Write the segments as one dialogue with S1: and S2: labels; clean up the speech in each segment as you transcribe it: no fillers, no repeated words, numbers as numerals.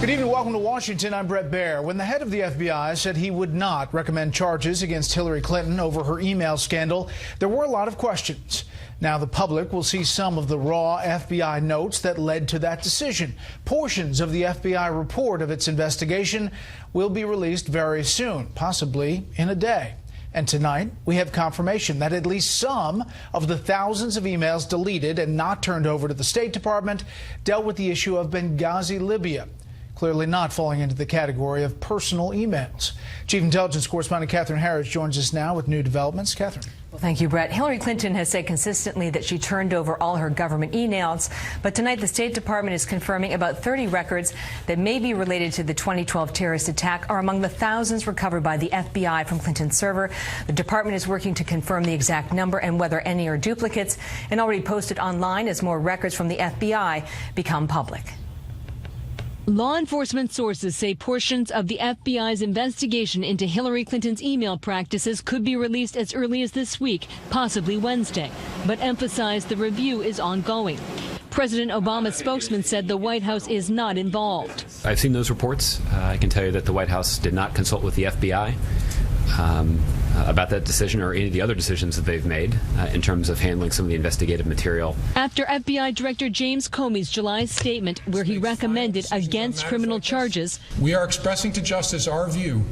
S1: Good evening. Welcome to Washington. I'm Brett Baer. When the head of the FBI said he would not recommend charges against Hillary Clinton over her email scandal, there were a lot of questions. Now the public will see some of the raw FBI notes that led to that decision. Portions of the FBI report of its investigation will be released very soon, possibly in a day. And tonight, we have confirmation that at least some of the thousands of emails deleted and not turned over to the State Department dealt with the issue of Benghazi, Libya, clearly not falling into the category of personal emails. Chief Intelligence Correspondent Catherine Harris joins us now with new developments. Catherine.
S2: Well, thank you, Brett. Hillary Clinton has said consistently that she turned over all her government emails, but tonight the State Department is confirming about 30 records that may be related to the 2012 terrorist attack are among the thousands recovered by the FBI from Clinton's server. The department is working to confirm the exact number and whether any are duplicates, and already posted online as more records from the FBI become public.
S3: Law enforcement sources say portions of the FBI's investigation into Hillary Clinton's email practices could be released as early as this week, possibly Wednesday, but emphasized the review is ongoing. President Obama's spokesman said the White House is not involved.
S4: I've seen those reports. I can tell you that the White House did not consult with the FBI about that decision or any of the other decisions that they've made in terms of handling some of the investigative material.
S3: After FBI Director James Comey's July statement where he recommended against criminal charges,
S5: we are expressing to justice our view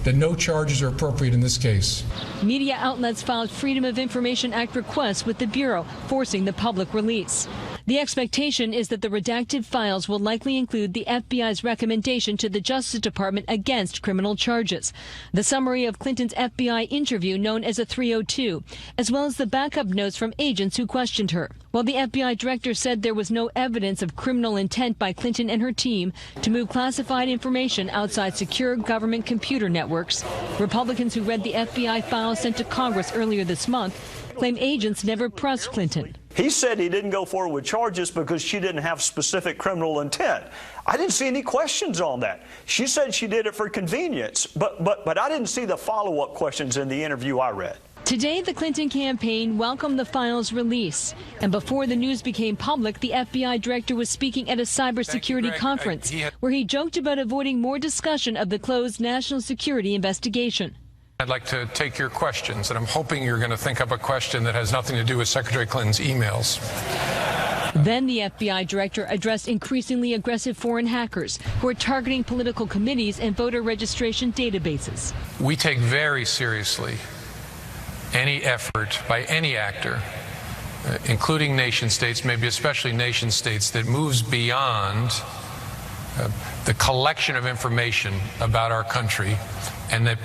S5: that no charges are appropriate in this case.
S3: Media outlets filed Freedom of Information Act requests with the Bureau, forcing the public release. The expectation is that the redacted files will likely include the FBI's recommendation to the Justice Department against criminal charges, the summary of Clinton's FBI interview known as a 302, as well as the backup notes from agents who questioned her. While the FBI director said there was no evidence of criminal intent by Clinton and her team to move classified information outside secure government computer networks, Republicans who read the FBI files sent to Congress earlier this month claim agents never pressed Clinton.
S6: He said he didn't go forward with charges because she didn't have specific criminal intent. I didn't see any questions on that. She said she did it for convenience, but I didn't see the follow-up questions in the interview I read.
S3: Today, the Clinton campaign welcomed the files' release. And before the news became public, the FBI director was speaking at a cybersecurity conference where he joked about avoiding more discussion of the closed national security investigation.
S5: I'd like to take your questions, and I'm hoping you're going to think up a question that has nothing to do with Secretary Clinton's emails.
S3: Then the FBI director addressed increasingly aggressive foreign hackers who are targeting political committees and voter registration databases.
S5: We take very seriously any effort by any actor, including nation states, maybe especially nation states, that moves beyond the collection of information about our country and that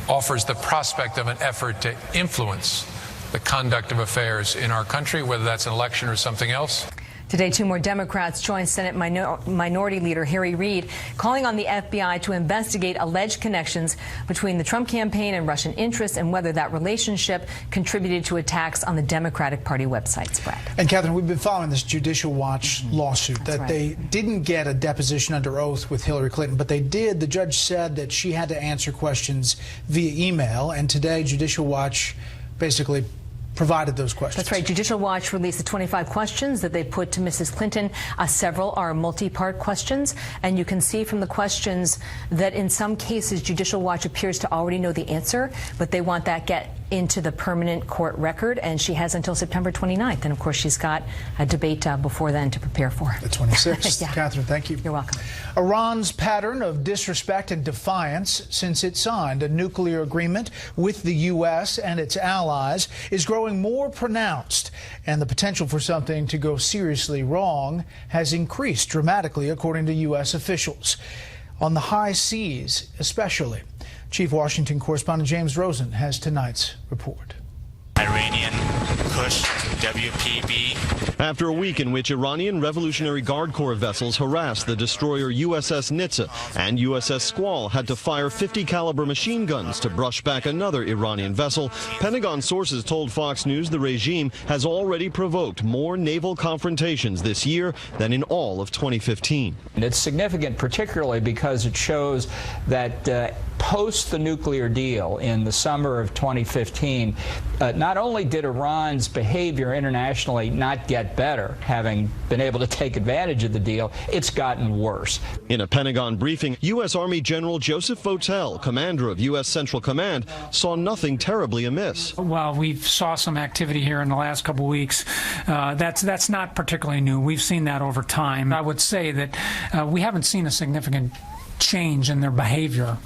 S5: offers the prospect of an effort to influence the conduct of affairs in our country, whether that's an election or something else.
S2: Today, two more Democrats joined Senate Minority Leader Harry Reid, calling on the FBI to investigate alleged connections between the Trump campaign and Russian interests and whether that relationship contributed to attacks on the Democratic Party website. Brad.
S1: And Catherine, we've been following this Judicial Watch lawsuit.
S2: That's right.
S1: They didn't get a deposition under oath with Hillary Clinton, but they did. The judge said that she had to answer questions via email, and today Judicial Watch basically provided those questions.
S2: That's right. Judicial Watch released the 25 questions that they put to Mrs. Clinton. Several are multi-part questions, and you can see from the questions that in some cases Judicial Watch appears to already know the answer, but they want that get into the permanent court record, and she has until September 29th. And of course, she's got a debate before then to prepare for.
S1: The 26th.
S2: Yeah.
S1: Catherine, thank you.
S2: You're welcome.
S1: Iran's pattern of disrespect and defiance since it signed a nuclear agreement with the U.S. and its allies is growing more pronounced, and the potential for something to go seriously wrong has increased dramatically, according to U.S. officials. On the high seas, especially. Chief Washington correspondent James Rosen has tonight's report.
S7: Iranian Kush WPB.
S8: After a week in which Iranian Revolutionary Guard Corps vessels harassed the destroyer USS Nitsa and USS Squall had to fire 50 caliber machine guns to brush back another Iranian vessel, Pentagon sources told Fox News the regime has already provoked more naval confrontations this year than in all of 2015.
S9: And it's significant particularly because it shows that post the nuclear deal in the summer of 2015, not only did Iran's behavior or internationally not get better, having been able to take advantage of the deal. It's gotten worse.
S8: In a Pentagon briefing, U.S. Army General Joseph Votel, commander of U.S. Central Command, saw nothing terribly amiss.
S10: Well, we saw some activity here in the last couple of weeks. That's not particularly new. We've seen that over time. I would say that we haven't seen a significant change in their behavior.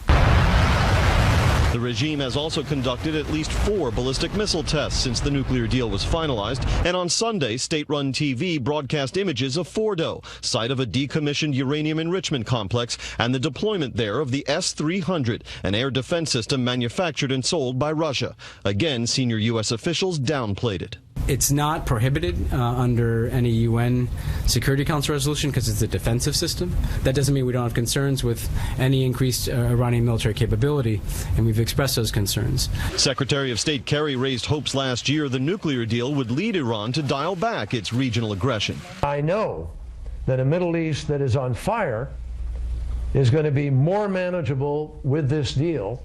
S8: The regime has also conducted at least 4 ballistic missile tests since the nuclear deal was finalized, and on Sunday, state-run TV broadcast images of Fordo, site of a decommissioned uranium enrichment complex, and the deployment there of the S-300, an air defense system manufactured and sold by Russia. Again, senior U.S. officials downplayed it.
S11: It's not prohibited under any UN Security Council resolution because it's a defensive system. That doesn't mean we don't have concerns with any increased Iranian military capability, and we've expressed those concerns.
S8: Secretary of State Kerry raised hopes last year the nuclear deal would lead Iran to dial back its regional aggression.
S12: I know that a Middle East that is on fire is going to be more manageable with this deal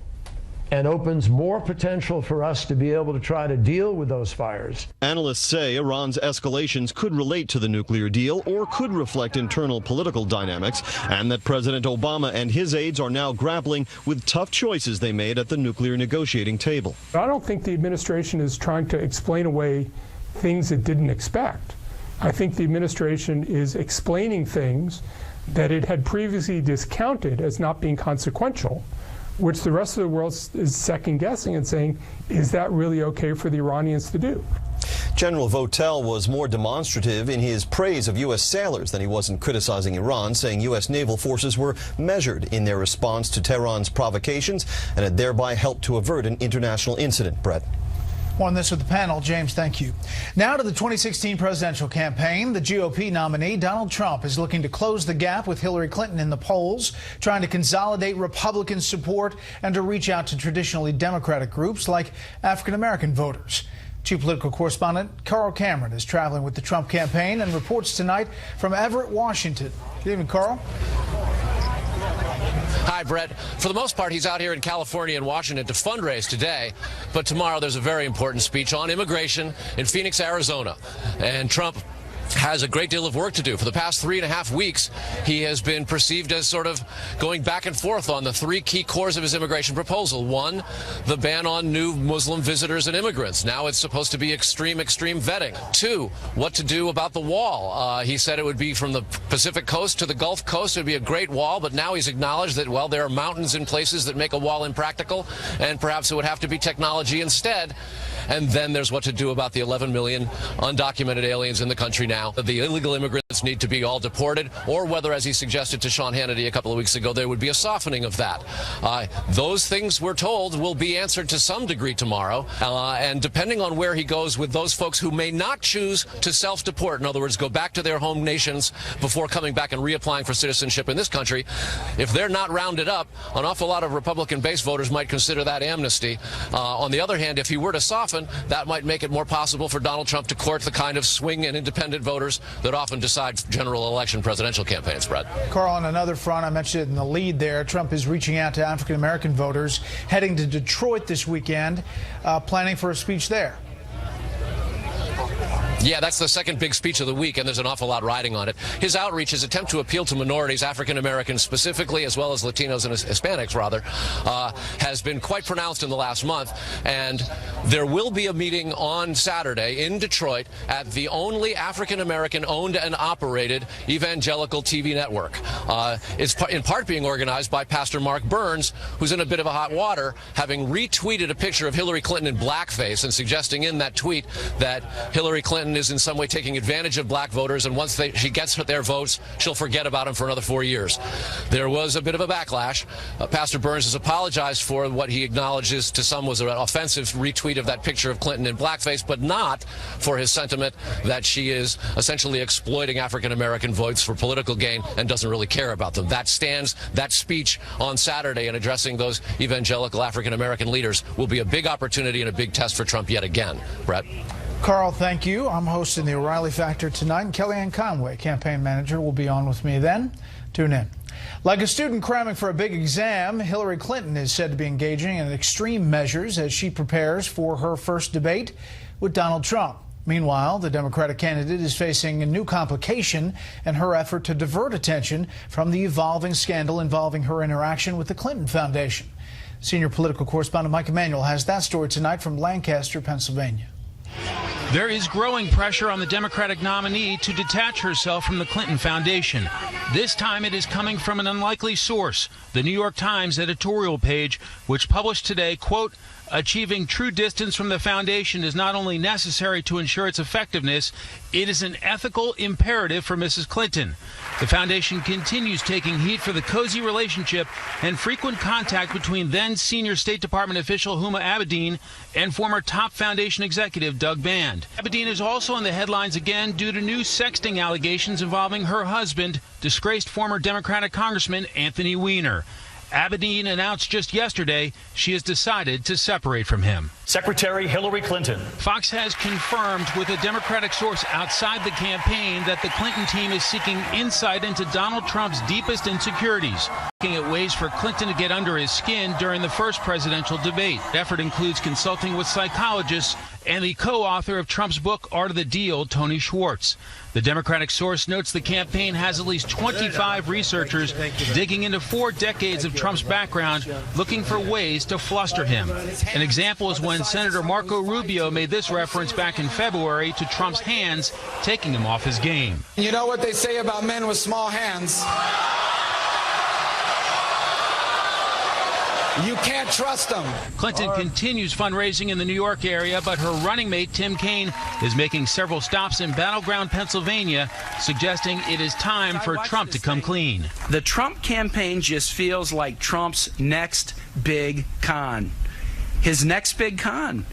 S12: and opens more potential for us to be able to try to deal with those fires.
S8: Analysts say Iran's escalations could relate to the nuclear deal or could reflect internal political dynamics, and that President Obama and his aides are now grappling with tough choices they made at the nuclear negotiating table.
S13: I don't think the administration is trying to explain away things it didn't expect. I think the administration is explaining things that it had previously discounted as not being consequential, which the rest of the world is second-guessing and saying, is that really okay for the Iranians to do?
S8: General Votel was more demonstrative in his praise of U.S. sailors than he was in criticizing Iran, saying U.S. naval forces were measured in their response to Tehran's provocations and had thereby helped to avert an international incident. Brett.
S1: On this with the panel. James, thank you. Now to the 2016 presidential campaign. The GOP nominee, Donald Trump, is looking to close the gap with Hillary Clinton in the polls, trying to consolidate Republican support and to reach out to traditionally Democratic groups like African-American voters. Chief political correspondent Carl Cameron is traveling with the Trump campaign and reports tonight from Everett, Washington. Good evening, Carl.
S14: Hi, Brett. For the most part, he's out here in California and Washington to fundraise today. But tomorrow there's a very important speech on immigration in Phoenix, Arizona. And Trump has a great deal of work to do. For the past 3.5 weeks, he has been perceived as sort of going back and forth on the 3 key cores of his immigration proposal. 1, the ban on new Muslim visitors and immigrants. Now it's supposed to be extreme vetting. 2, what to do about the wall. He said it would be from the Pacific coast to the Gulf Coast. It would be a great wall, but now he's acknowledged that, well, there are mountains in places that make a wall impractical, and perhaps it would have to be technology instead. And then there's what to do about the 11 million undocumented aliens in the country now. The illegal immigrants need to be all deported, or whether, as he suggested to Sean Hannity a couple of weeks ago, there would be a softening of that. Those things, we're told, will be answered to some degree tomorrow. And depending on where he goes with those folks who may not choose to self-deport, in other words, go back to their home nations before coming back and reapplying for citizenship in this country, if they're not rounded up, an awful lot of Republican-based voters might consider that amnesty. On the other hand, if he were to soften, that might make it more possible for Donald Trump to court the kind of swing and independent voters that often decide general election presidential campaigns, Brett.
S1: Carl, on another front, I mentioned it in the lead there, Trump is reaching out to African-American voters, heading to Detroit this weekend, planning for a speech there.
S14: Yeah, that's the second big speech of the week, and there's an awful lot riding on it. His outreach, his attempt to appeal to minorities, African Americans specifically, as well as Latinos and Hispanics, rather, has been quite pronounced in the last month. And there will be a meeting on Saturday in Detroit at the only African American owned and operated evangelical TV network. It's in part being organized by Pastor Mark Burns, who's in a bit of a hot water, having retweeted a picture of Hillary Clinton in blackface and suggesting in that tweet that Hillary Clinton is in some way taking advantage of black voters, and once she gets their votes, she'll forget about them for another 4 years. There was a bit of a backlash. Pastor Burns has apologized for what he acknowledges to some was an offensive retweet of that picture of Clinton in blackface, but not for his sentiment that she is essentially exploiting African-American votes for political gain and doesn't really care about them. That speech on Saturday and addressing those evangelical African-American leaders will be a big opportunity and a big test for Trump yet again. Brett.
S1: Carl, thank you. I'm hosting the O'Reilly Factor tonight, and Kellyanne Conway, campaign manager, will be on with me then. Tune in. Like a student cramming for a big exam, Hillary Clinton is said to be engaging in extreme measures as she prepares for her first debate with Donald Trump. Meanwhile, the Democratic candidate is facing a new complication in her effort to divert attention from the evolving scandal involving her interaction with the Clinton Foundation. Senior political correspondent Mike Emanuel has that story tonight from Lancaster, Pennsylvania.
S15: There is growing pressure on the Democratic nominee to detach herself from the Clinton Foundation. This time it is coming from an unlikely source, the New York Times editorial page, which published today, quote, "Achieving true distance from the foundation is not only necessary to ensure its effectiveness, it is an ethical imperative for Mrs. Clinton." The foundation continues taking heat for the cozy relationship and frequent contact between then senior State Department official Huma Abedin and former top foundation executive Doug Band. Abedin is also in the headlines again due to new sexting allegations involving her husband, disgraced former Democratic Congressman Anthony Weiner. Abedin announced just yesterday she has decided to separate from him.
S16: Secretary Hillary Clinton.
S15: Fox has confirmed with a Democratic source outside the campaign that the Clinton team is seeking insight into Donald Trump's deepest insecurities, looking at ways for Clinton to get under his skin during the first presidential debate. The effort includes consulting with psychologists and the co-author of Trump's book, Art of the Deal, Tony Schwartz. The Democratic source notes the campaign has at least 25 researchers digging into 4 decades of Trump's background, looking for ways to fluster him. An example is when Senator Marco Rubio made this reference back in February to Trump's hands, taking him off his game.
S17: You know what they say about men with small hands? You can't trust them.
S15: Clinton continues fundraising in the New York area, but her running mate, Tim Kaine, is making several stops in battleground Pennsylvania, suggesting it is time for Trump to come clean.
S18: The Trump campaign just feels like Trump's next big con. His next big con.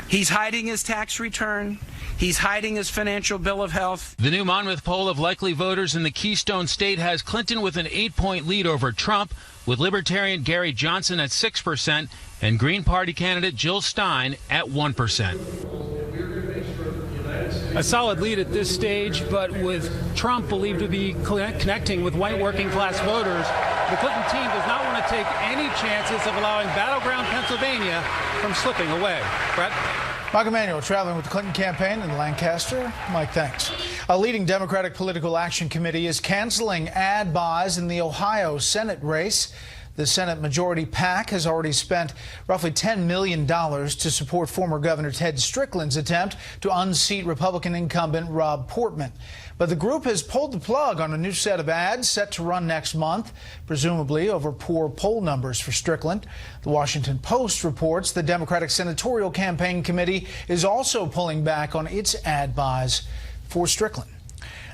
S18: He's hiding his tax return. He's hiding his financial bill of health.
S15: The new Monmouth poll of likely voters in the Keystone State has Clinton with an 8-point lead over Trump, with Libertarian Gary Johnson at 6% and Green Party candidate Jill Stein at 1%.
S10: A solid lead at this stage, but with Trump believed to be connecting with white working class voters, the Clinton team does not want to take any chances of allowing battleground Pennsylvania from slipping away. Brett?
S1: Mike Emanuel traveling with the Clinton campaign in Lancaster. Mike, thanks. A leading Democratic Political Action Committee is canceling ad buys in the Ohio Senate race. The Senate Majority PAC has already spent roughly $10 million to support former Governor Ted Strickland's attempt to unseat Republican incumbent Rob Portman. But the group has pulled the plug on a new set of ads set to run next month, presumably over poor poll numbers for Strickland. The Washington Post reports the Democratic Senatorial Campaign Committee is also pulling back on its ad buys for Strickland.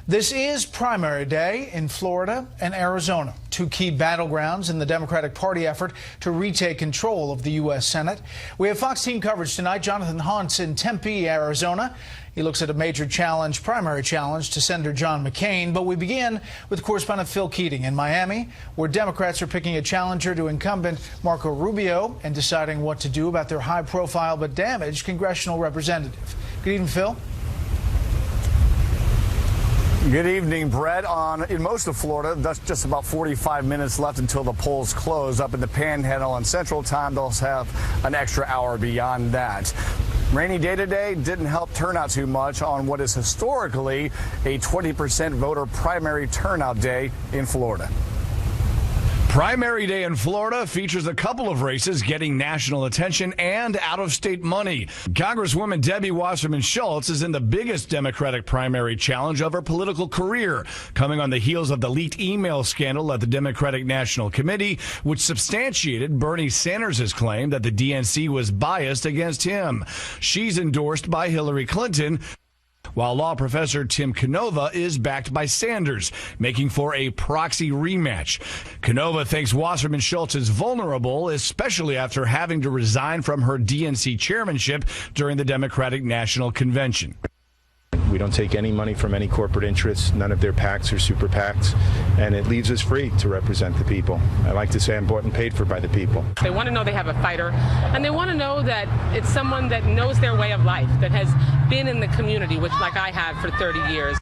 S1: This is primary day in Florida and Arizona, 2 key battlegrounds in the Democratic Party effort to retake control of the U.S. Senate. We have Fox team coverage tonight. Jonathan Hunt's in Tempe, Arizona. He looks at a major challenge, primary challenge to Senator John McCain. But we begin with correspondent Phil Keating in Miami, where Democrats are picking a challenger to incumbent Marco Rubio and deciding what to do about their high-profile but damaged congressional representative. Good evening, Phil.
S19: Good evening, Brett. In most of Florida, that's just about 45 minutes left until the polls close. Up in the Panhandle on Central Time, they'll have an extra hour beyond that. Rainy day today didn't help turnout too much on what is historically a 20% voter primary turnout day in Florida.
S20: Primary day in Florida features a couple of races getting national attention and out-of-state money. Congresswoman Debbie Wasserman Schultz is in the biggest Democratic primary challenge of her political career, coming on the heels of the leaked email scandal at the Democratic National Committee, which substantiated Bernie Sanders' claim that the DNC was biased against him. She's endorsed by Hillary Clinton, while law professor Tim Canova is backed by Sanders, making for a proxy rematch. Canova thinks Wasserman Schultz is vulnerable, especially after having to resign from her DNC chairmanship during the Democratic National Convention.
S21: We don't take any money from any corporate interests, none of their PACs or super PACs, and it leaves us free to represent the people. I like to say I'm bought and paid for by the people.
S22: They want to know they have a fighter, and they want to know that it's someone that knows their way of life, that has been in the community, which like I have for 30 years.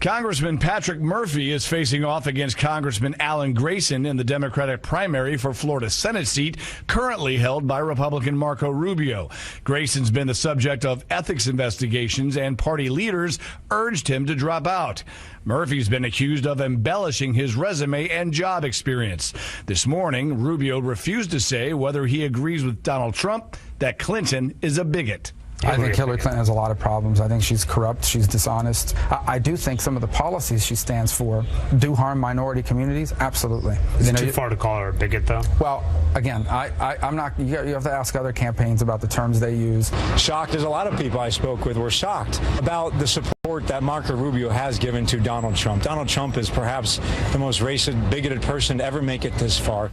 S20: Congressman Patrick Murphy is facing off against Congressman Alan Grayson in the Democratic primary for Florida Senate seat, currently held by Republican Marco Rubio. Grayson's been the subject of ethics investigations, and party leaders urged him to drop out. Murphy's been accused of embellishing his resume and job experience. This morning, Rubio refused to say whether he agrees with Donald Trump that Clinton is a bigot.
S4: I think Hillary Clinton has a lot of problems. I think she's corrupt, she's dishonest. I do think some of the policies she stands for do harm minority communities, absolutely.
S6: Is it too far to call her a bigot, though?
S4: Well, again, I'm not, you have to ask other campaigns about the terms they use.
S23: Shocked, as a lot of people I spoke with were shocked about the support that Marco Rubio has given to Donald Trump. Donald Trump is perhaps the most racist, bigoted person to ever make it this far.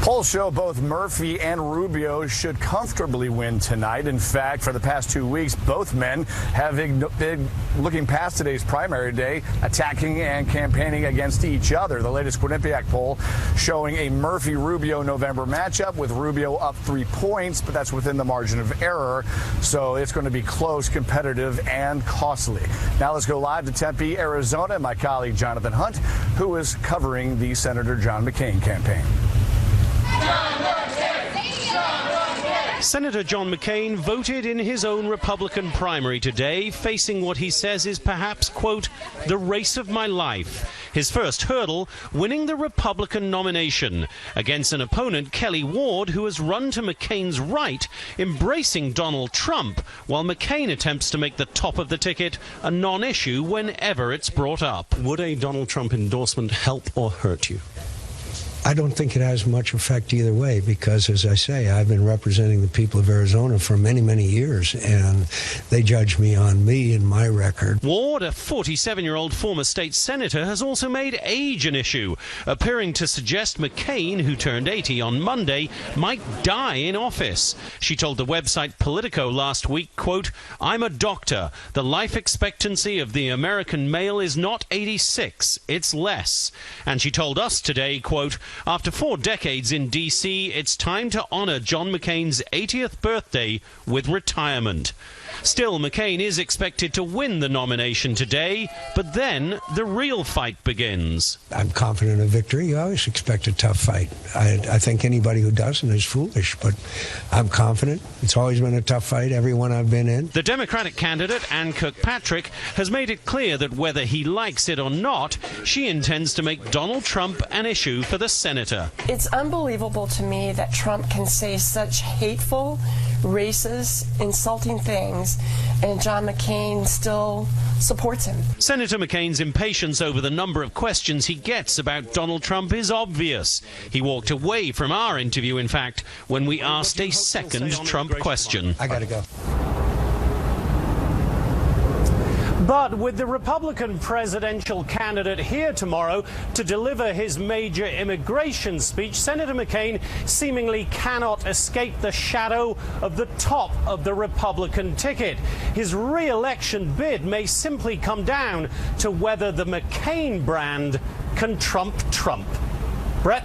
S19: Polls show both Murphy and Rubio should comfortably win tonight. In fact, for the past 2 weeks, both men have been looking past today's primary day, attacking and campaigning against each other. The latest Quinnipiac poll showing a Murphy-Rubio November matchup with Rubio up 3 points, but that's within the margin of error. So it's going to be close, competitive, and costly. Now let's go live to Tempe, Arizona. My colleague Jonathan Hunt, who is covering the Senator John McCain campaign.
S24: Senator John McCain voted in his own Republican primary today, facing what he says is perhaps, quote, the race of my life. His first hurdle, winning the Republican nomination against an opponent, Kelly Ward, who has run to McCain's right, embracing Donald Trump, while McCain attempts to make the top of the ticket a non-issue whenever it's brought up. Would a Donald Trump endorsement help or hurt you?
S25: I don't think it has much effect either way because, as I say, I've been representing the people of Arizona for many, many years, and they judge me on me and my record.
S24: Ward, a 47-year-old former state senator, has also made age an issue, appearing to suggest McCain, who turned 80 on Monday, might die in office. She told the website Politico last week, quote, I'm a doctor. The life expectancy of the American male is not 86, it's less. And she told us today, quote, after 4 decades in D.C., it's time to honor John McCain's 80th birthday with retirement. Still, McCain is expected to win the nomination today, but then the real fight begins.
S25: I'm confident of victory. You always expect a tough fight. I think anybody who doesn't is foolish, but I'm confident. It's always been a tough fight, every one I've been in.
S24: The Democratic candidate, Ann Kirkpatrick, has made it clear that whether he likes it or not, she intends to make Donald Trump an issue for the senator.
S26: It's unbelievable to me that Trump can say such hateful, racist, insulting things, and John McCain still supports him.
S24: Senator McCain's impatience over the number of questions he gets about Donald Trump is obvious. He walked away from our interview, in fact, when we asked a second Trump question.
S25: I gotta go.
S24: But with the Republican presidential candidate here tomorrow to deliver his major immigration speech, Senator McCain seemingly cannot escape the shadow of the top of the Republican ticket. His re-election bid may simply come down to whether the McCain brand can trump Trump. Brett?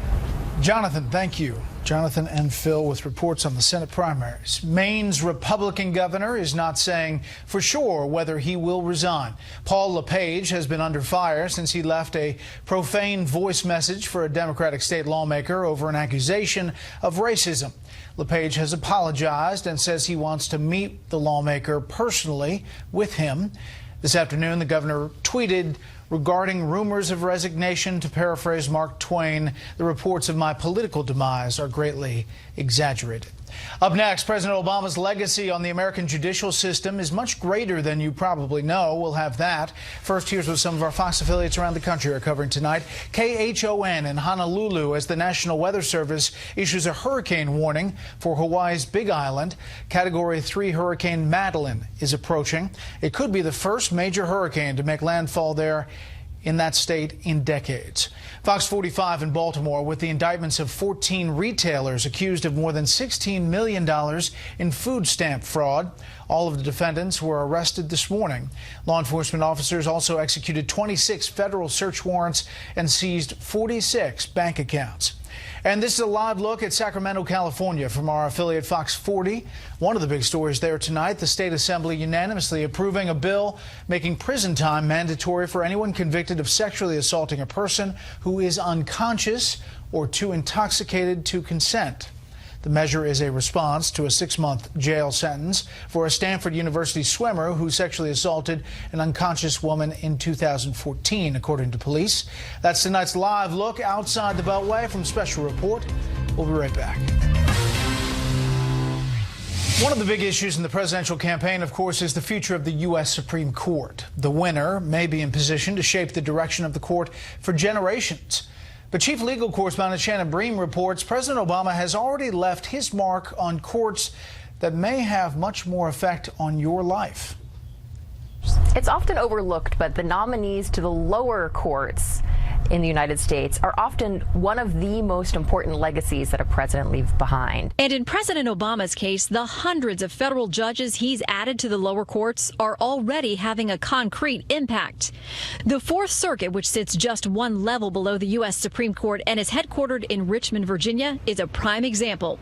S1: Jonathan, thank you. Jonathan and Phil with reports on the Senate primaries. Maine's Republican governor is not saying for sure whether he will resign. Paul LePage has been under fire since he left a profane voice message for a Democratic state lawmaker over an accusation of racism. LePage has apologized and says he wants to meet the lawmaker personally with him. This afternoon, the governor tweeted regarding rumors of resignation, to paraphrase Mark Twain, the reports of my political demise are greatly exaggerated. Up next, President Obama's legacy on the American judicial system is much greater than you probably know. We'll have that. First, here's what some of our Fox affiliates around the country are covering tonight. KHON in Honolulu as the National Weather Service issues a hurricane warning for Hawaii's Big Island. Category 3 Hurricane Madeline is approaching. It could be the first major hurricane to make landfall there in that state in decades. Fox 45 in Baltimore with the indictments of 14 retailers accused of more than $16 million in food stamp fraud. All of the defendants were arrested this morning. Law enforcement officers also executed 26 federal search warrants and seized 46 bank accounts. And this is a live look at Sacramento, California from our affiliate Fox 40. One of the big stories there tonight, the state assembly unanimously approving a bill making prison time mandatory for anyone convicted of sexually assaulting a person who is unconscious or too intoxicated to consent. The measure is a response to a 6-month jail sentence for a Stanford University swimmer who sexually assaulted an unconscious woman in 2014, according to police. That's tonight's live look outside the Beltway from Special Report. We'll be right back. One of the big issues in the presidential campaign, of course, is the future of the U.S. Supreme Court. The winner may be in position to shape the direction of the court for generations. But Chief Legal Correspondent Shannon Bream reports President Obama has already left his mark on courts that may have much more effect on your life.
S2: It's often overlooked, but the nominees to the lower courts in the United States are often one of the most important legacies that a president leaves behind.
S3: And in President Obama's case, the hundreds of federal judges he's added to the lower courts are already having a concrete impact. The Fourth Circuit, which sits just one level below the U.S. Supreme Court and is headquartered in Richmond, Virginia, is a prime example.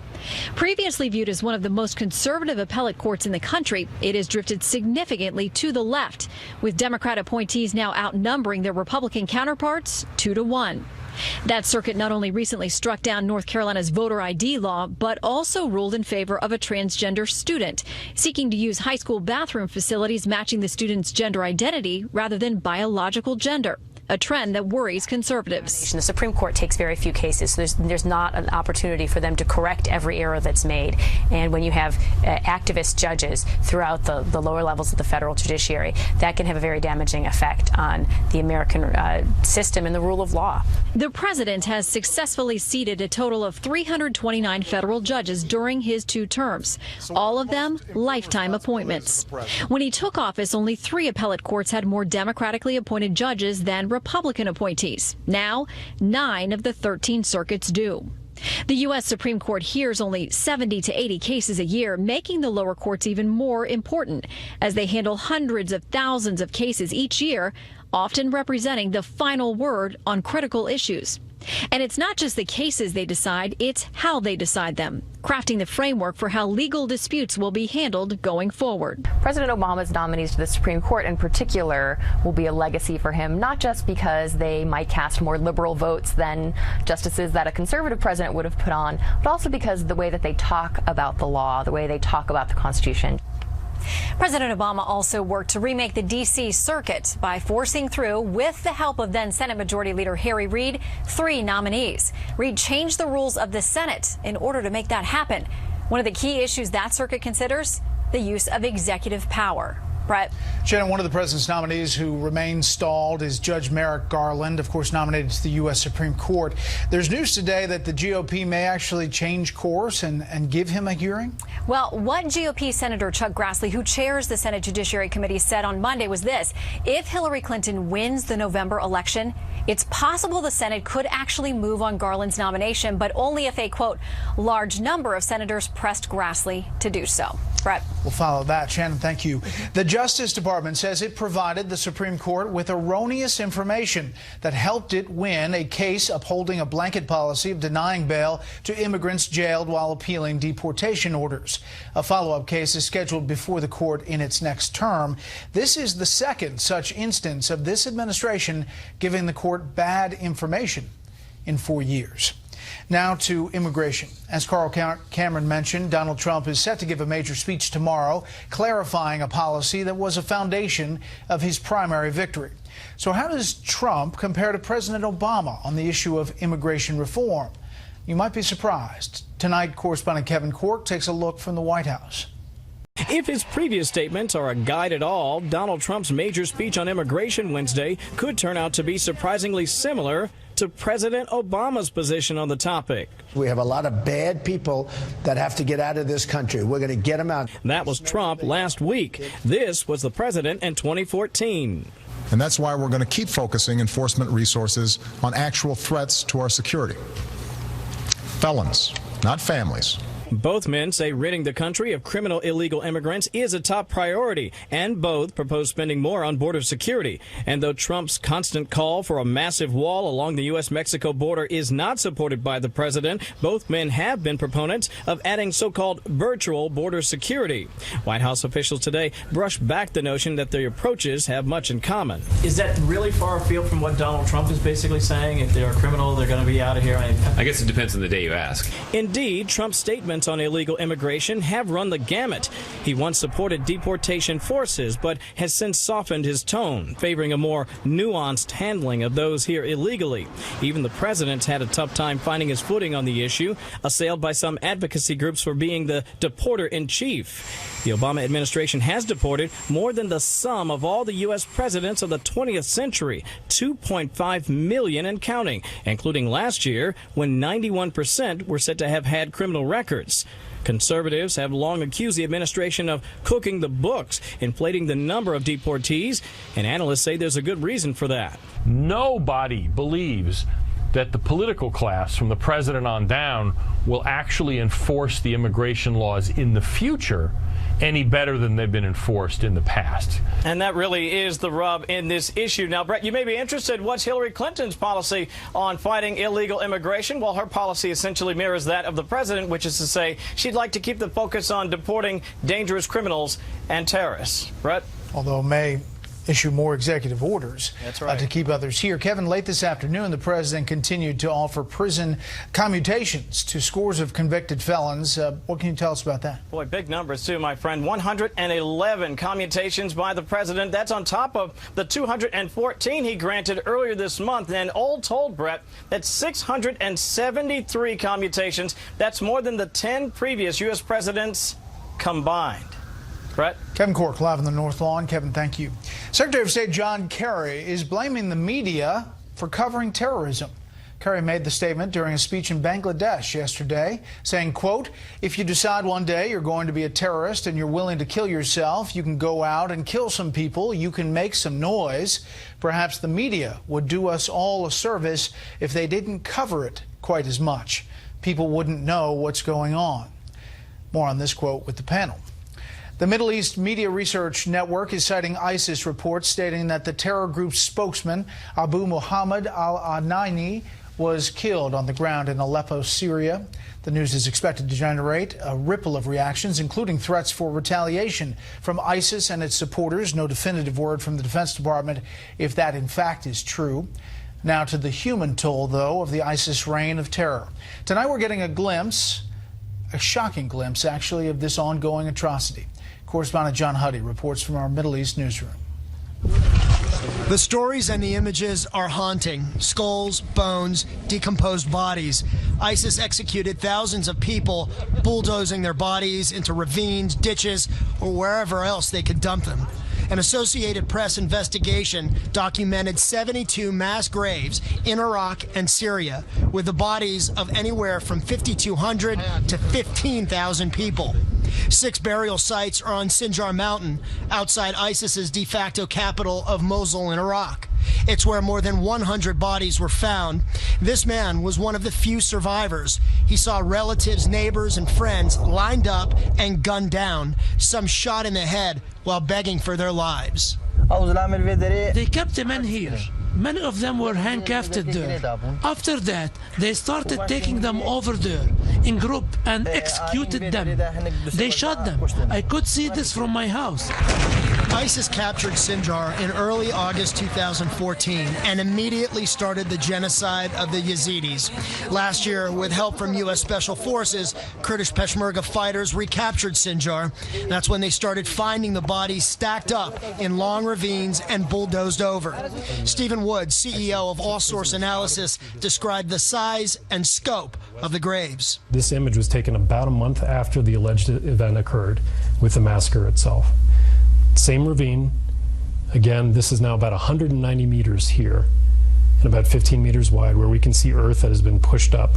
S3: Previously viewed as one of the most conservative appellate courts in the country, it has drifted significantly to the left, with Democrat appointees now outnumbering their Republican counterparts 2-1. That circuit not only recently struck down North Carolina's voter ID law, but also ruled in favor of a transgender student seeking to use high school bathroom facilities matching the student's gender identity rather than biological gender, a trend that worries conservatives.
S2: The Supreme Court takes very few cases, so there's not an opportunity for them to correct every error that's made. And when you have activist judges throughout the lower levels of the federal judiciary, that can have a very damaging effect on the American system and the rule of law.
S3: The president has successfully seated a total of 329 federal judges during his 2 terms, all of them lifetime appointments. When he took office, only 3 appellate courts had more democratically appointed judges than Republican appointees. Now, 9 of the 13 circuits do. The U.S. Supreme Court hears only 70 to 80 cases a year, making the lower courts even more important as they handle hundreds of thousands of cases each year, often representing the final word on critical issues. And it's not just the cases they decide, it's how they decide them, crafting the framework for how legal disputes will be handled going forward.
S2: President Obama's nominees to the Supreme Court in particular will be a legacy for him, not just because they might cast more liberal votes than justices that a conservative president would have put on, but also because of the way that they talk about the law, the way they talk about the Constitution.
S3: President Obama also worked to remake the D.C. Circuit by forcing through, with the help of then Senate Majority Leader Harry Reid, 3 nominees. Reid changed the rules of the Senate in order to make that happen. One of the key issues that circuit considers, the use of executive power. Brett.
S1: Shannon, one of the president's nominees who remains stalled is Judge Merrick Garland, of course nominated to the U.S. Supreme Court. There's news today that the GOP may actually change course and give him a hearing.
S3: Well, what GOP Senator Chuck Grassley, who chairs the Senate Judiciary Committee, said on Monday was this: if Hillary Clinton wins the November election, it's possible the Senate could actually move on Garland's nomination, but only if a, quote, large number of senators pressed Grassley to do so. Brett.
S1: We'll follow that. Shannon, thank you. The Justice Department says it provided the Supreme Court with erroneous information that helped it win a case upholding a blanket policy of denying bail to immigrants jailed while appealing deportation orders. A follow-up case is scheduled before the court in its next term. This is the second such instance of this administration giving the court bad information in 4 years. Now to immigration. As Carl Cameron mentioned, Donald Trump is set to give a major speech tomorrow, clarifying a policy that was a foundation of his primary victory. So how does Trump compare to President Obama on the issue of immigration reform? You might be surprised. Tonight, correspondent Kevin Cork takes a look from the White House.
S5: If his previous statements are a guide at all, Donald Trump's major speech on immigration Wednesday could turn out to be surprisingly similar to President Obama's position on the topic.
S7: We have a lot of bad people that have to get out of this country. We're going to get them out.
S5: That was Trump last week. This was the president in 2014.
S9: And that's why we're going to keep focusing enforcement resources on actual threats to our security. Felons, not families.
S5: Both men say ridding the country of criminal illegal immigrants is a top priority, and both propose spending more on border security. And though Trump's constant call for a massive wall along the U.S.-Mexico border is not supported by the president, both men have been proponents of adding so-called virtual border security. White House officials today brushed back the notion that their approaches have much in common.
S8: Is that really far afield from what Donald Trump is basically saying? If they're a criminal, they're going to be out of here?
S11: I guess it depends on the day you ask.
S5: Indeed, Trump's statements on illegal immigration have run the gamut. He once supported deportation forces, but has since softened his tone, favoring a more nuanced handling of those here illegally. Even the president's had a tough time finding his footing on the issue, assailed by some advocacy groups for being the deporter-in-chief. The Obama administration has deported more than the sum of all the U.S. presidents of the 20th century, 2.5 million and counting, including last year when 91% were said to have had criminal records. Conservatives have long accused the administration of cooking the books, inflating the number of deportees, and analysts say there's a good reason for that.
S12: Nobody believes that the political class, from the president on down, will actually enforce the immigration laws in the future any better than they've been enforced in the past.
S5: And that really is the rub in this issue. Now, Brett, you may be interested. What's Hillary Clinton's policy on fighting illegal immigration? Well, her policy essentially mirrors that of the president, which is to say she'd like to keep the focus on deporting dangerous criminals and terrorists. Brett?
S1: Although may issue more executive orders.
S5: That's right.
S1: To keep others here. Kevin, late this afternoon, the president continued to offer prison commutations to scores of convicted felons. What can you tell us about that?
S5: Boy, big numbers, too, my friend. 111 commutations by the president. That's on top of the 214 he granted earlier this month. And all told, Brett, that's 673 commutations. That's more than the 10 previous U.S. presidents combined. Brett?
S1: Kevin Cork, live on the North Lawn. Kevin, thank you. Secretary of State John Kerry is blaming the media for covering terrorism. Kerry made the statement during a speech in Bangladesh yesterday, saying, quote, if you decide one day you're going to be a terrorist and you're willing to kill yourself, you can go out and kill some people, you can make some noise. Perhaps the media would do us all a service if they didn't cover it quite as much. People wouldn't know what's going on. More on this quote with the panel. The Middle East Media Research Network is citing ISIS reports stating that the terror group's spokesman, Abu Muhammad al-Anaini, was killed on the ground in Aleppo, Syria. The news is expected to generate a ripple of reactions, including threats for retaliation from ISIS and its supporters. No definitive word from the Defense Department if that in fact is true. Now to the human toll, though, of the ISIS reign of terror. Tonight we're getting a glimpse, a shocking glimpse, actually, of this ongoing atrocity. Correspondent John Huddy reports from our Middle East newsroom.
S13: The stories and the images are haunting. Skulls, bones, decomposed bodies. ISIS executed thousands of people, bulldozing their bodies into ravines, ditches, or wherever else they could dump them. An Associated Press investigation documented 72 mass graves in Iraq and Syria, with the bodies of anywhere from 5,200 to 15,000 people. 6 burial sites are on Sinjar Mountain, outside ISIS's de facto capital of Mosul in Iraq. It's where more than 100 bodies were found. This man was one of the few survivors. He saw relatives, neighbors, and friends lined up and gunned down, some shot in the head while begging for their lives.
S14: They kept the men here. Many of them were handcuffed there. After that, they started taking them over there in group and executed them. They shot them. I could see this from my house.
S13: ISIS captured Sinjar in early August 2014 and immediately started the genocide of the Yazidis. Last year, with help from U.S. Special Forces, Kurdish Peshmerga fighters recaptured Sinjar. That's when they started finding the bodies stacked up in long ravines and bulldozed over. Stephen Wood, CEO of All Source Analysis, described the size and scope of the graves.
S16: This image was taken about a month after the alleged event occurred, with the massacre itself. Same ravine. Again, this is now about 190 meters here and about 15 meters wide, where we can see earth that has been pushed up.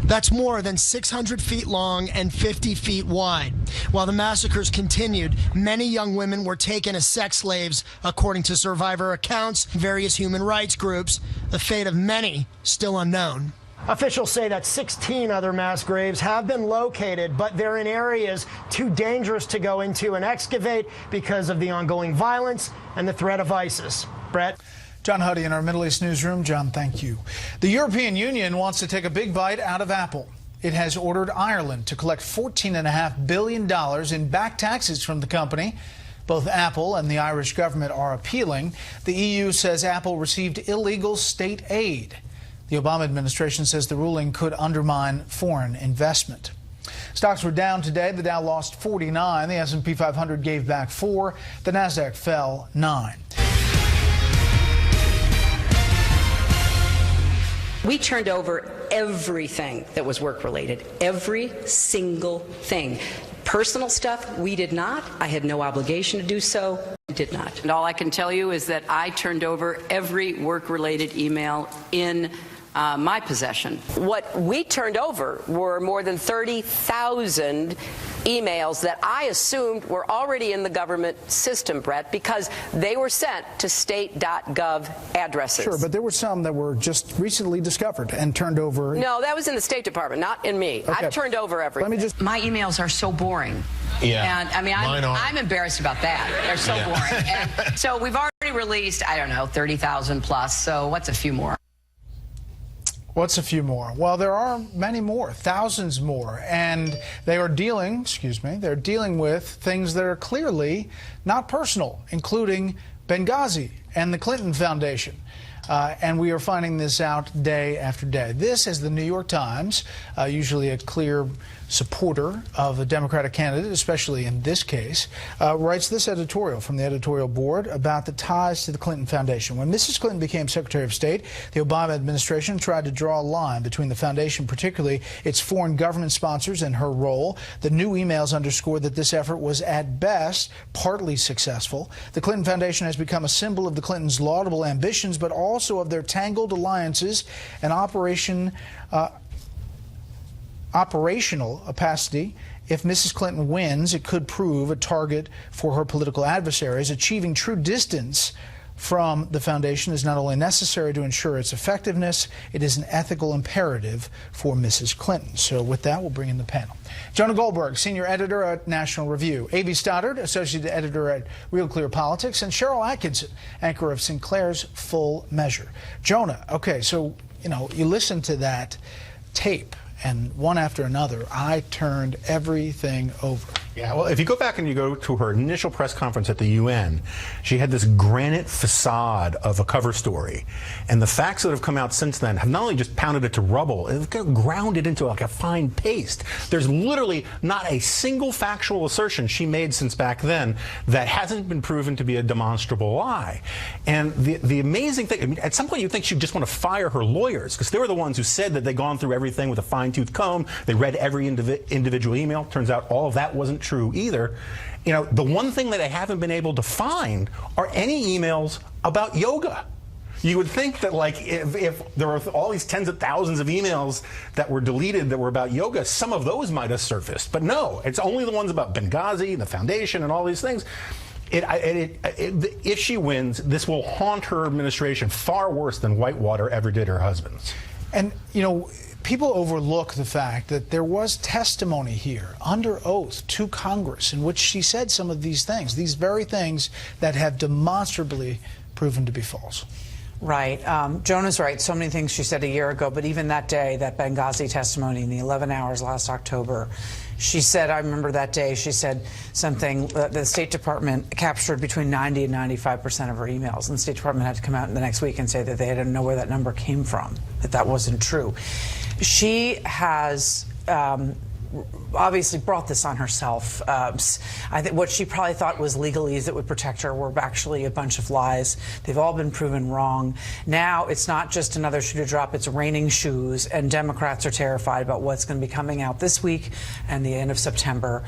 S13: That's more than 600 feet long and 50 feet wide. While the massacres continued, many young women were taken as sex slaves, according to survivor accounts, various human rights groups. The fate of many still unknown. Officials say that 16 other mass graves have been located, but they're in areas too dangerous to go into and excavate because of the ongoing violence and the threat of ISIS. Brett?
S1: John Huddy in our Middle East newsroom. John, thank you. The European Union wants to take a big bite out of Apple. It has ordered Ireland to collect $14.5 billion in back taxes from the company. Both Apple and the Irish government are appealing. The EU says Apple received illegal state aid. The Obama administration says the ruling could undermine foreign investment. Stocks were down today. The Dow lost 49. The S&P 500 gave back 4. The Nasdaq fell 9.
S10: We turned over everything that was work-related, every single thing. Personal stuff, we did not. I had no obligation to do so. We did not. And all I can tell you is that I turned over every work-related email in my possession. What we turned over were more than 30,000 emails that I assumed were already in the government system, Brett, because they were sent to state.gov addresses.
S1: Sure, but there were some that were just recently discovered and turned over.
S10: No, that was in the State Department, not in me.
S1: Okay.
S10: I've turned over everything.
S15: My emails are so boring.
S17: Yeah.
S15: And I mean, I'm embarrassed about that. They're so boring. And so we've already released, I don't know, 30,000 plus. So what's a few more?
S1: What's a few more? Well, there are many more, thousands more, and they are dealing, they're dealing with things that are clearly not personal, including Benghazi and the Clinton Foundation. And we are finding this out day after day. This is the New York Times, usually a clear supporter of a Democratic candidate, especially in this case, writes this editorial from the editorial board about the ties to the Clinton Foundation. When Mrs. Clinton became Secretary of State, the Obama administration tried to draw a line between the foundation, particularly its foreign government sponsors, and her role. The new emails underscore that this effort was at best partly successful. The Clinton Foundation has become a symbol of the Clintons' laudable ambitions, but also of their tangled alliances and operational opacity. If Mrs. Clinton wins, it could prove a target for her political adversaries. Achieving true distance from the foundation is not only necessary to ensure its effectiveness, it is an ethical imperative for Mrs. Clinton. So with that, we'll bring in the panel. Jonah Goldberg, senior editor at National Review. A.B. Stoddard, associate editor at Real Clear Politics. And Cheryl Atkinson, anchor of Sinclair's Full Measure. Jonah, okay, so, you listen to that tape, and one after another, I turned everything over.
S18: Yeah, well, if you go back and you go to her initial press conference at the UN, she had this granite facade of a cover story. And the facts that have come out since then have not only just pounded it to rubble, they've ground it into like a fine paste. There's literally not a single factual assertion she made since back then that hasn't been proven to be a demonstrable lie. And the amazing thing, I mean, at some point you think she'd just want to fire her lawyers, because they were the ones who said that they'd gone through everything with a fine-tooth comb. They read every individual email. Turns out all of that wasn't true either. The one thing that they haven't been able to find are any emails about yoga. You would think that, like, if there were all these tens of thousands of emails that were deleted that were about yoga, some of those might have surfaced. But no, it's only the ones about Benghazi and the foundation and all these things. If she wins, this will haunt her administration far worse than Whitewater ever did her husband's.
S1: And, people overlook the fact that there was testimony here under oath to Congress in which she said some of these things, these very things that have demonstrably proven to be false.
S21: Right. Jonah's right. So many things she said a year ago, but even that day, that Benghazi testimony in the 11 hours last October, she said, I remember that day, she said something, the State Department captured between 90 and 95% of her emails. And the State Department had to come out the next week and say that they didn't know where that number came from, that wasn't true. She has obviously brought this on herself. I think what she probably thought was legalese that would protect her were actually a bunch of lies. They've all been proven wrong. Now it's not just another shoe to drop, it's raining shoes, and Democrats are terrified about what's going to be coming out this week and the end of September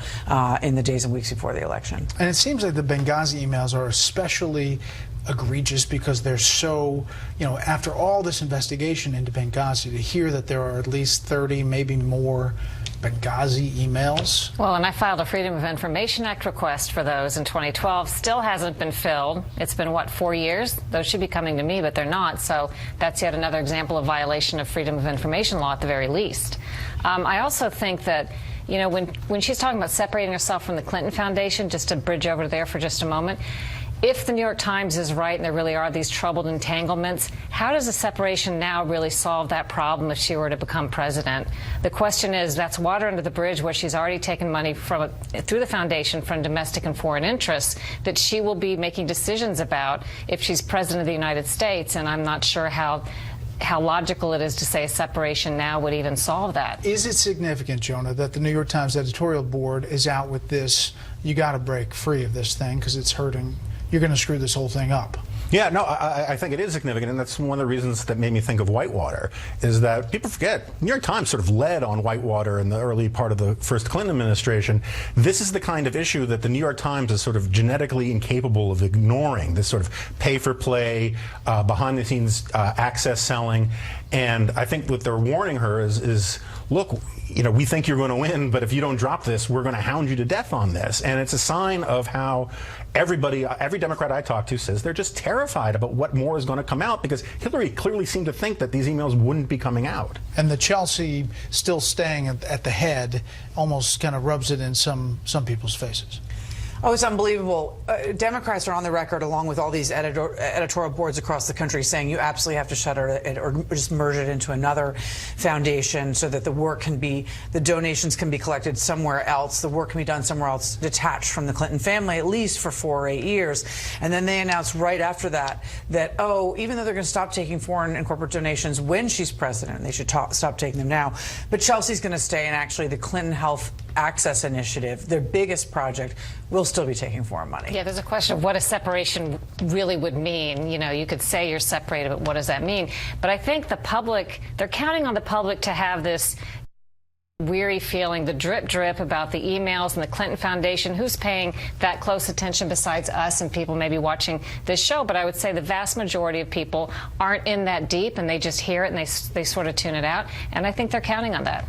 S21: in the days and weeks before the election.
S1: And it seems like the Benghazi emails are especially egregious because they're so, after all this investigation into Benghazi, to hear that there are at least 30, maybe more Benghazi emails.
S4: Well, and I filed a Freedom of Information Act request for those in 2012. Still hasn't been filled. It's been, what, 4 years? Those should be coming to me, but they're not. So that's yet another example of violation of Freedom of Information law at the very least. I also think that, you know, when she's talking about separating herself from the Clinton Foundation, just to bridge over there for just a moment, if the New York Times is right and there really are these troubled entanglements, how does a separation now really solve that problem if she were to become president? The question is, that's water under the bridge where she's already taken money from through the foundation from domestic and foreign interests that she will be making decisions about if she's president of the United States, and I'm not sure how logical it is to say a separation now would even solve that.
S1: Is it significant, Jonah, that the New York Times editorial board is out with this, you got to break free of this thing because it's hurting, you're going to screw this whole thing up?
S18: Yeah, no, I think it is significant, and that's one of the reasons that made me think of Whitewater, is that people forget, New York Times sort of led on Whitewater in the early part of the first Clinton administration. This is the kind of issue that the New York Times is sort of genetically incapable of ignoring, this sort of pay-for-play, behind-the-scenes access selling, and I think what they're warning her is look, you know, we think you're going to win, but if you don't drop this, we're going to hound you to death on this. And it's a sign of how every Democrat I talk to says they're just terrified about what more is going to come out, because Hillary clearly seemed to think that these emails wouldn't be coming out.
S1: And the Chelsea still staying at the head almost kind of rubs it in some people's faces.
S21: Oh, it's unbelievable. Democrats are on the record, along with all these editorial boards across the country, saying you absolutely have to shutter it or just merge it into another foundation so that the work can be, the donations can be collected somewhere else, the work can be done somewhere else, detached from the Clinton family, at least for 4 or 8 years. And then they announced right after that, oh, even though they're going to stop taking foreign and corporate donations when she's president, they should stop taking them now, but Chelsea's going to stay, and actually the Clinton Health Access Initiative, their biggest project, will still be taking foreign money.
S4: Yeah, there's a question of what a separation really would mean. You know, you could say you're separated, but what does that mean? But I think the public, they're counting on the public to have this weary feeling, the drip about the emails and the Clinton Foundation. Who's paying that close attention besides us and people maybe watching this show? But I would say the vast majority of people aren't in that deep, and they just hear it and they sort of tune it out. And I think they're counting on that.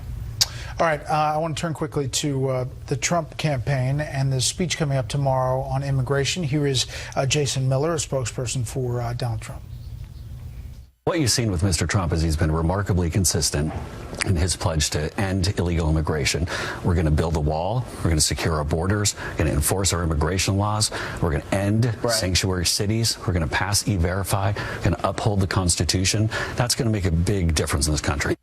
S1: All right, I want to turn quickly to the Trump campaign and the speech coming up tomorrow on immigration. Here is Jason Miller, a spokesperson for Donald Trump.
S6: What you've seen with Mr. Trump is he's been remarkably consistent in his pledge to end illegal immigration. We're going to build a wall. We're going to secure our borders. We're going to enforce our immigration laws. We're going to end sanctuary cities. We're going to pass E-Verify. We're going to uphold the Constitution. That's going to make a big difference in this country.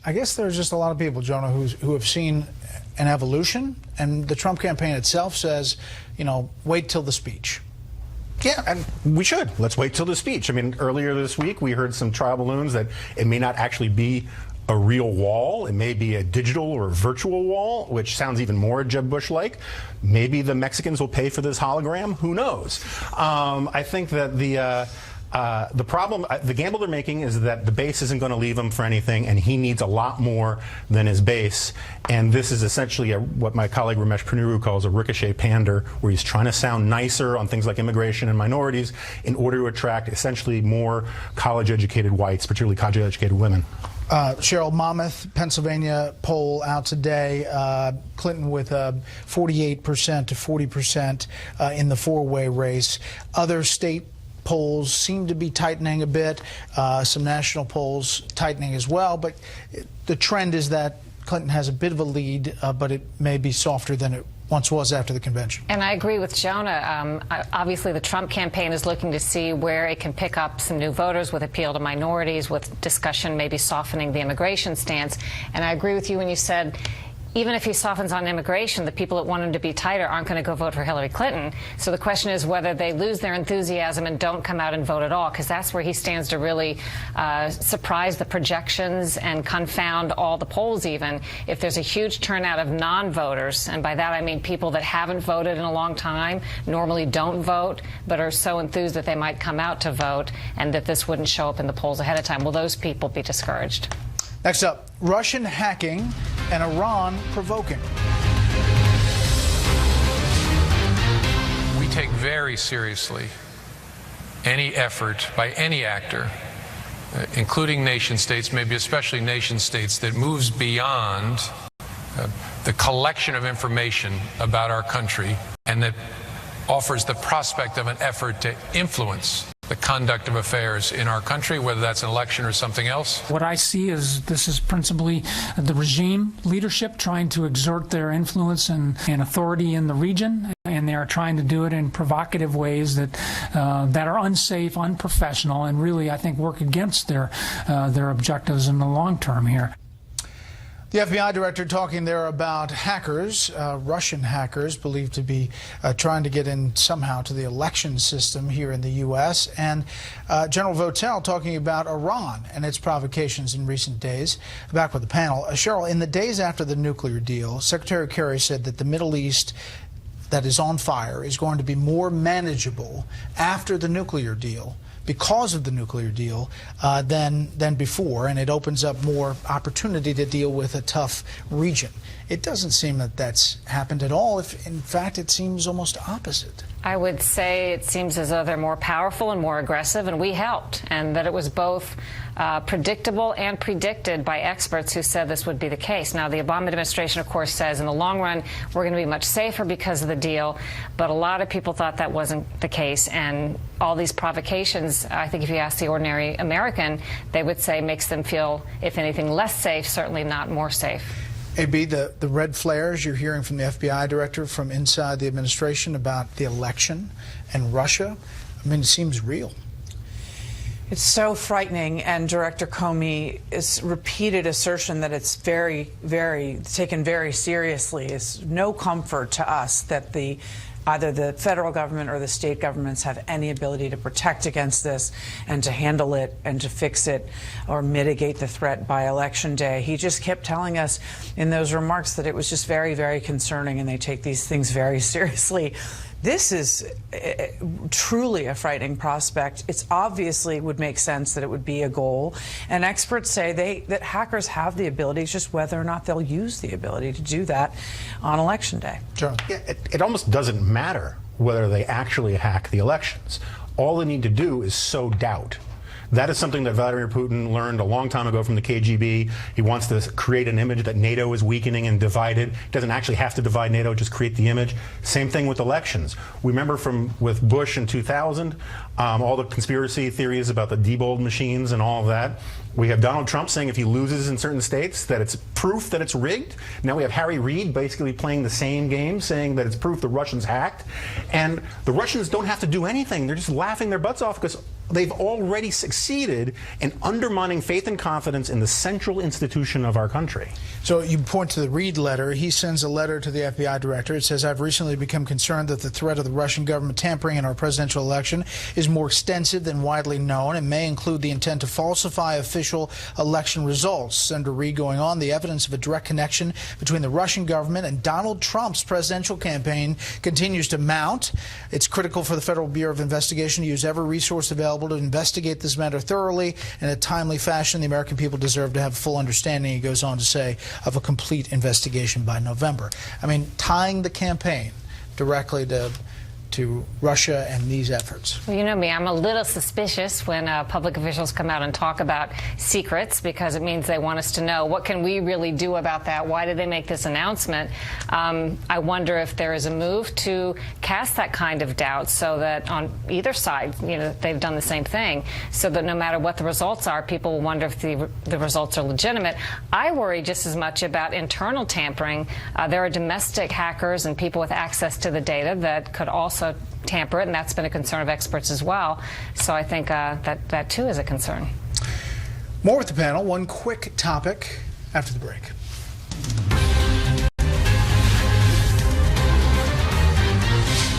S1: I guess there's just a lot of people, Jonah, who have seen an evolution, and the Trump campaign itself says, you know, wait till the speech.
S18: Yeah, and we should. Let's wait till the speech. I mean, earlier this week we heard some trial balloons that it may not actually be a real wall. It may be a digital or virtual wall, which sounds even more Jeb Bush-like. Maybe the Mexicans will pay for this hologram. Who knows? I think that the problem, the gamble they're making is that the base isn't going to leave him for anything, and he needs a lot more than his base. And this is essentially what my colleague Ramesh Ponnuru calls a ricochet pander, where he's trying to sound nicer on things like immigration and minorities in order to attract essentially more college-educated whites, particularly college-educated women.
S1: Cheryl, Monmouth, Pennsylvania poll out today. Clinton with 48% to 40% in the four-way race. Other state polls seem to be tightening a bit, some national polls tightening as well, but the trend is that Clinton has a bit of a lead, but it may be softer than it once was after the convention.
S4: And I agree with Jonah. Obviously, the Trump campaign is looking to see where it can pick up some new voters with appeal to minorities, with discussion maybe softening the immigration stance. And I agree with you when you said, even if he softens on immigration, the people that want him to be tighter aren't going to go vote for Hillary Clinton. So the question is whether they lose their enthusiasm and don't come out and vote at all, because that's where he stands to really surprise the projections and confound all the polls even. If there's a huge turnout of non-voters, and by that I mean people that haven't voted in a long time, normally don't vote, but are so enthused that they might come out to vote, and that this wouldn't show up in the polls ahead of time, will those people be discouraged?
S1: Next up, Russian hacking and Iran provoking.
S17: We take very seriously any effort by any actor, including nation states, maybe especially nation states, that moves beyond the collection of information about our country, and that offers the prospect of an effort to influence the conduct of affairs in our country, whether that's an election or something else.
S19: What I see is this is principally the regime leadership trying to exert their influence and authority in the region, and they are trying to do it in provocative ways that are unsafe, unprofessional, and really, I think, work against their objectives in the long term here.
S1: The FBI director talking there about hackers, Russian hackers believed to be trying to get in somehow to the election system here in the U.S. And General Votel talking about Iran and its provocations in recent days. Back with the panel. Cheryl, in the days after the nuclear deal, Secretary Kerry said that the Middle East that is on fire is going to be more manageable after the nuclear deal, because of the nuclear deal, than before, and it opens up more opportunity to deal with a tough region. It doesn't seem that that's happened at all. If in fact, it seems almost opposite.
S4: I would say it seems as though they're more powerful and more aggressive, and we helped, and that it was both predictable and predicted by experts who said this would be the case. Now, the Obama administration, of course, says in the long run we're going to be much safer because of the deal, but a lot of people thought that wasn't the case, and all these provocations, I think if you ask the ordinary American, they would say makes them feel, if anything, less safe, certainly not more safe.
S1: AB, the red flares you're hearing from the FBI director from inside the administration about the election and Russia, I mean, it seems real.
S21: It's so frightening, and Director Comey's repeated assertion that it's taken very seriously is no comfort to us that either the federal government or the state governments have any ability to protect against this and to handle it and to fix it or mitigate the threat by Election Day. He just kept telling us in those remarks that it was just very, very concerning, and they take these things very seriously. This is truly a frightening prospect. It's obviously would make sense that it would be a goal. And experts say that hackers have the ability, it's just whether or not they'll use the ability to do that on Election Day.
S18: Sure. Yeah, it almost doesn't matter whether they actually hack the elections. All they need to do is sow doubt. That is something that Vladimir Putin learned a long time ago from the KGB. He wants to create an image that NATO is weakening and divided. He doesn't actually have to divide NATO, just create the image. Same thing with elections. We remember with Bush in 2000, all the conspiracy theories about the Diebold machines and all of that. We have Donald Trump saying if he loses in certain states that it's proof that it's rigged. Now we have Harry Reid basically playing the same game, saying that it's proof the Russians hacked. And the Russians don't have to do anything. They're just laughing their butts off because they've already succeeded in undermining faith and confidence in the central institution of our country.
S1: So you point to the Reid letter. He sends a letter to the FBI director. It says, I've recently become concerned that the threat of the Russian government tampering in our presidential election is more extensive than widely known and may include the intent to falsify official election results. Senator Reid going on, the evidence of a direct connection between the Russian government and Donald Trump's presidential campaign continues to mount. It's critical for the Federal Bureau of Investigation to use every resource available to investigate this matter thoroughly in a timely fashion. The American people deserve to have full understanding, he goes on to say, of a complete investigation by November. I mean, tying the campaign directly to Russia and these efforts.
S4: Well, you know me, I'm a little suspicious when public officials come out and talk about secrets, because it means they want us to know what can we really do about that. Why did they make this announcement? I wonder if there is a move to cast that kind of doubt so that on either side, you know, they've done the same thing, so that no matter what the results are, people will wonder if the results are legitimate. I worry just as much about internal tampering. There are domestic hackers and people with access to the data that could also tamper it, and that's been a concern of experts as well. So I think that too is a concern.
S1: More with the panel. One quick topic after the break.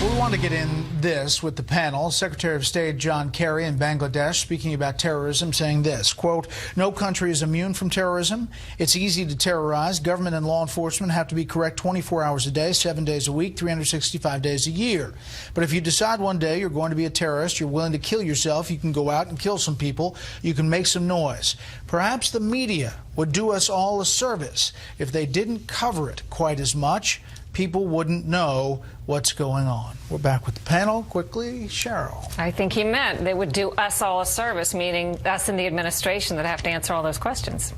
S1: We want to get in this with the panel. Secretary of State John Kerry in Bangladesh speaking about terrorism, saying this, quote, no country is immune from terrorism. It's easy to terrorize. Government and law enforcement have to be correct 24 hours a day, 7 days a week, 365 days a year. But if you decide one day you're going to be a terrorist, you're willing to kill yourself, you can go out and kill some people, you can make some noise. Perhaps the media would do us all a service if they didn't cover it quite as much. People wouldn't know what's going on. We're back with the panel. Quickly, Cheryl.
S4: I think he meant they would do us all a service, meaning us in the administration that have to answer all those questions.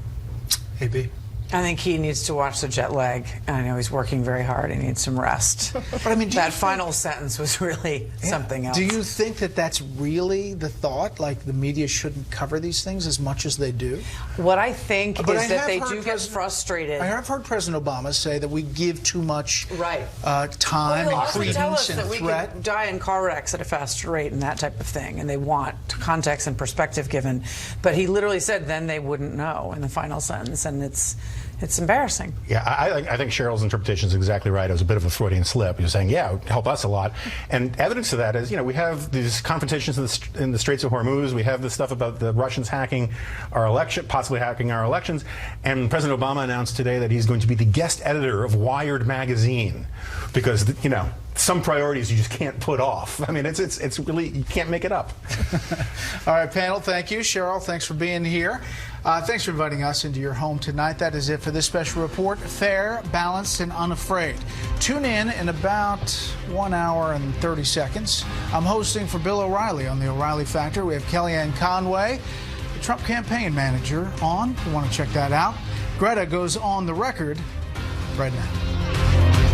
S1: AB.
S21: I think he needs to watch the jet lag. I know he's working very hard. He needs some rest.
S1: But I mean,
S21: that final sentence was really something else.
S1: Do you think that that's really the thought? Like the media shouldn't cover these things as much as they do?
S21: What I think is that they do get frustrated.
S1: I have heard President Obama say that we give too much time and credence
S21: tell us
S1: and
S21: that we
S1: threat.
S21: could die in car wrecks at a faster rate and that type of thing, and they want context and perspective given. But he literally said then they wouldn't know in the final sentence, and it's embarrassing.
S18: Yeah, I think Cheryl's interpretation is exactly right. It was a bit of a Freudian slip. He was saying, yeah, it would help us a lot. And evidence of that is, we have these confrontations in the Straits of Hormuz. We have this stuff about the Russians hacking our election, possibly hacking our elections. And President Obama announced today that he's going to be the guest editor of Wired magazine because, some priorities you just can't put off. I mean, it's really, you can't make it up.
S1: All right, panel, thank you. Cheryl, thanks for being here. Thanks for inviting us into your home tonight. That is it for this special report, Fair, Balanced, and Unafraid. Tune in about 1 hour and 30 seconds. I'm hosting for Bill O'Reilly on The O'Reilly Factor. We have Kellyanne Conway, the Trump campaign manager, on. If you want to check that out. Greta goes on the record right now.